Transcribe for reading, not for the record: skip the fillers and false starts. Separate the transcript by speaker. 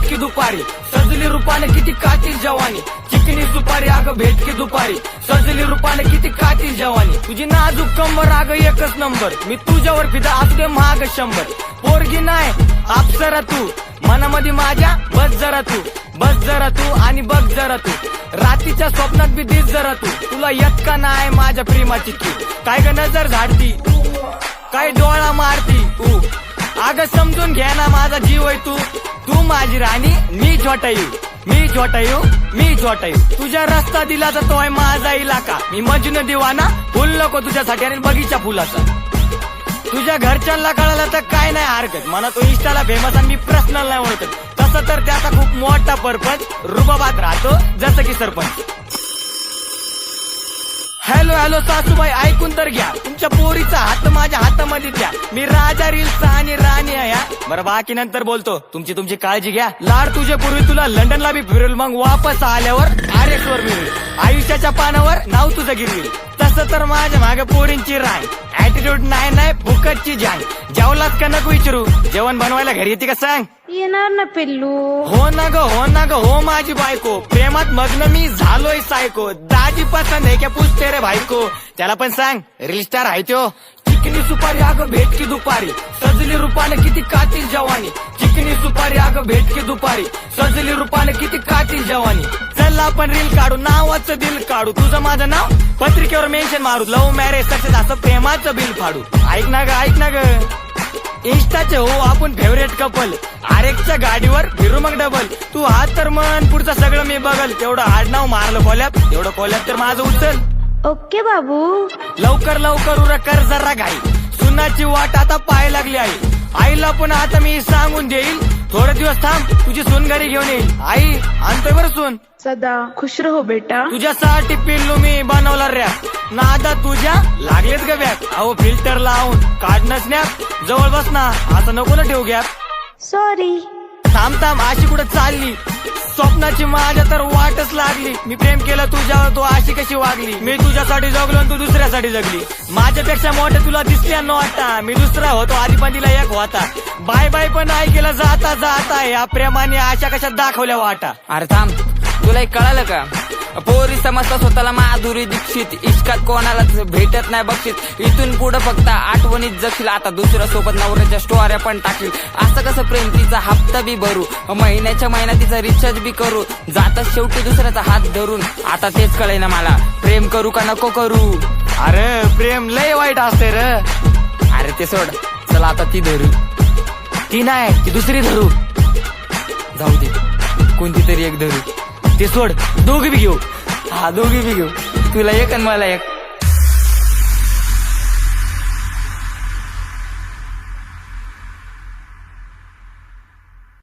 Speaker 1: की दुपारी, सजली रूपाने किती कातील जवानी, चिकनी सुपारी अगं भेट की दुपारी, सजली रूपाने किती कातील जवानी, तुझी नाजूक कंबर अगं एकच नंबर, मी तुझ्यावर फिदा असू दे महाग 100, पोरगी नाही अप्सरा तू, मनामध्ये माझ्या बस जरा तू आणि बघ जरा तू, रात्रीच्या स्वप्नात बी दिस जरा तू, तुला येत का नाही माझ्या प्रेमाची की, काय ग नजर झाडती, काय डोळा मारती तू, अगं समजून घ्या ना माझा जीव आहे तू माझी राणी, मी छोटा येऊ, तुझ्या रस्ता दिला तर तो आहे माझा इलाका, मी मजनू दिवाना, फुल नको तुझ्यासाठी आणि बगीचा फुलाचा, तुझ्या घरच्यांना कळालं तर काय नाही हरकत, मला तो इंस्टाला फेमस आणि मी पर्सनल नाही ओळखत, तसं तर त्याचा खूप मोठा पर्पज रुबाबात राहतो जसं की सरपंच. हॅलो सासूबाई ऐकून तर घ्या, तुमच्या पोरीचा हात माझ्या हातामध्ये द्या, मी राजा रील्सचा आणि राणी आहे हा. बरं बाकी नंतर बोलतो, तुमची काळजी घ्या, लाड तुझ्या पूर्वी तुला लंडनला बी फिरेल, मग वापस आल्यावर RX वर मिळेल, आयुष्याच्या पानावर नाव तुझं गिरवेल, तसं तर माझ्या मागे पोरींची राय, ऍटिट्यूड नाही फुकटची जांग, जेवलात का नको विचारू, जेवण बनवायला घरी येते का सांग,
Speaker 2: येणार ना पिल्लू,
Speaker 1: हो ना ग हो माझी बायको, प्रेमात मग्न मी झालोय सायको, दाजी पसंत आहे क्या पूछते रे भाईको, त्याला पण सांग रील स्टार आहे त्यो, चिकनी सुपारी अगं भेट की दुपारी, सजली रूपाने किती कातील जवानी, चिकनी सुपारी अगं भेट की दुपारी, सजली रूपाने किती कातील जवानी, चल आपण रील काढू, नावाचं दिल काढू, तुझं माझं नाव पत्रिकेवर मेन्शन मारू, लव्ह मॅरेज सक्सेस असं प्रेमाचं बिल फाडू, ऐक ना ग इंस्टाचे हो आपण फेवरेट कपल, RXच्या गाडीवर फिरू मग डबल, तू हात तर मन पुढचं सगळं मी बघल, तेवढं आडनाव मारलं कोल्यात तर माझं उचल,
Speaker 2: ओके बाबू,
Speaker 1: लवकर कर जरा घाई, सुनाची वाट आता पाय लागली आईला पण आता मी सांगून देईल, थोडे दिवस थांब तुझी सून घरी घेऊन येईल, आई आणतोय बरं सून,
Speaker 2: सदा खुश रहो बेटा,
Speaker 1: तुझ्यासाठी पिल्लू मी बनवला रॅप, नादा तुझ्या लागलेत ग बॅग, अहो फिल्टर लावून काढणं स्नॅप, जवळ बस ना असं नको ना ठेवू गॅप,
Speaker 2: सॉरी,
Speaker 1: थांब अशी कुठं चालली, स्वप्नाची माझ्या तर वाटच लागली, मी प्रेम केलं तुझ्यावर तू अशी कशी वागली, मी तुझ्यासाठी जगलो आणि तू दुसऱ्यासाठी जगली, माझ्यापेक्षा मोठे तुला दिसल्या नव्हता, मी दुसरा होतो आधी पण तिला एक होता, बाय पण ऐकलं जाता या प्रेमाने आशा कशा दाखवल्या वाटा.
Speaker 3: अरे थांब, तुला एक कळालं का, पोरी समजता स्वतःला माधुरी दीक्षित, इश्कात कोणालाच भेटत नाही बक्षीस, इथून पुढे फक्त आठवणीत जगशील, आता दुसऱ्या सोबत नवऱ्याच्या स्टोऱ्या पण टाकील, असं कसं प्रेम, तिचा हप्ता बी भरू, महिन्याच्या महिना तिचा रिचार्ज बी करू, जातात शेवटी दुसऱ्याचा हात धरून, आता तेच कळेल ना मला, प्रेम करू का नको करू,
Speaker 1: अरे प्रेम लय वाईट असते रे,
Speaker 3: अरे ते सोड, चला आता ती धरू,
Speaker 1: ती नाही ती दुसरी धरू,
Speaker 3: जाऊ दे कोणती तरी एक धरू,
Speaker 1: ते सोड दोघी बी घेऊ,
Speaker 3: दोघी बी घेऊ, तुला एक आणि मला एक.